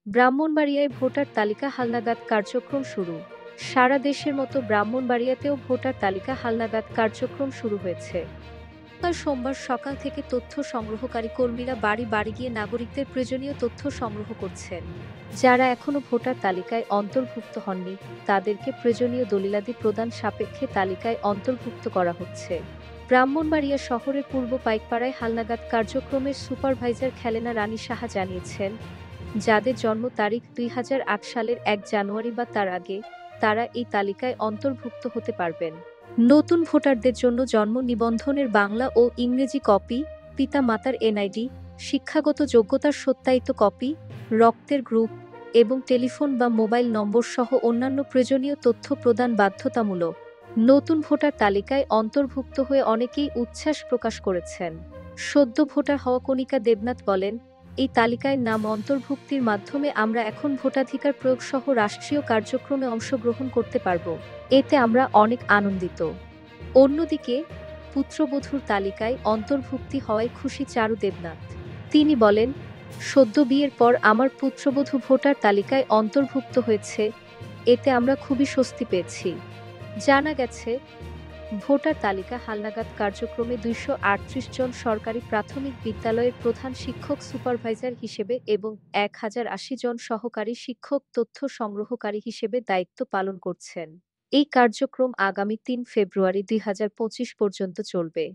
ব্রাহ্মণবাড়িয়ায় voter তালিকা হালনাগাদ কার্যক্রম শুরু। সারা দেশের মতো ব্রাহ্মণবাড়িয়াতেও ভোটার তালিকা হালনাগাদ কার্যক্রম শুরু হয়েছে। সোমবার সকাল থেকে তথ্য সংগ্রহকারী কর্মীরা বাড়ি বাড়ি গিয়ে নাগরিকদের প্রয়োজনীয় তথ্য সংগ্রহ করছেন। যারা এখনো ভোটার তালিকায় অন্তর্ভুক্ত হননি, তাদেরকে প্রয়োজনীয় দলিলাদি প্রদান সাপেক্ষে তালিকায় অন্তর্ভুক্ত করা হচ্ছে। ব্রাহ্মণবাড়িয়া শহরের পূর্ব পাইকপাড়ায় হালনাগাদ কার্যক্রমের সুপারভাইজার খেলেনা রানী সাহা জানিয়েছেন, যাদের জন্ম তারিখ ২০০৮ সালের ১ জানুয়ারি বা তার আগে, তারা এই তালিকায় অন্তর্ভুক্ত হতে পারবেন। নতুন ভোটারদের জন্য জন্ম নিবন্ধনের বাংলা ও ইংরেজি কপি, পিতা-মাতার এনআইডি, শিক্ষাগত যোগ্যতার সত্যায়িত কপি, রক্তের গ্রুপ এবং টেলিফোন বা মোবাইল নম্বর সহ অন্যান্য প্রয়োজনীয় তথ্য প্রদান বাধ্যতামূলক। নতুন ভোটার তালিকায় অন্তর্ভুক্ত হয়ে অনেকেই উচ্ছ্বাস প্রকাশ করেছেন। সদ্য ভোটার হওয়া কণিকা দেবনাথ বলেন, এই তালিকায় নাম অন্তর্ভুক্তির মাধ্যমে আমরা এখন ভোটাধিকার প্রয়োগ সহ রাষ্ট্রীয় কার্যক্রমে অংশগ্রহণ করতে পারব। এতে আমরা অনেক আনন্দিত। অন্যদিকে পুত্রবধূর তালিকায় অন্তর্ভুক্তি হওয়ায় খুশি চারু দেবনাথ। তিনি বলেন, সদ্য বিয়ের পর আমার পুত্রবধূ ভোটার তালিকায় অন্তর্ভুক্ত হয়েছে, এতে আমরা খুবই স্বস্তি পেয়েছি। জানা গেছে, ভোটার তালিকা হালনাগাদ কার্যক্রমে ২৩৮ জন সরকারি প্রাথমিক বিদ্যালয়ের প্রধান শিক্ষক সুপারভাইজার হিসেবে এবং ১০৮০ জন সহকারী শিক্ষক তথ্য সংগ্রহকারী হিসেবে দায়িত্ব পালন করছেন। এই কার্যক্রম আগামী ৩ ফেব্রুয়ারি ২০২৫ পর্যন্ত চলবে।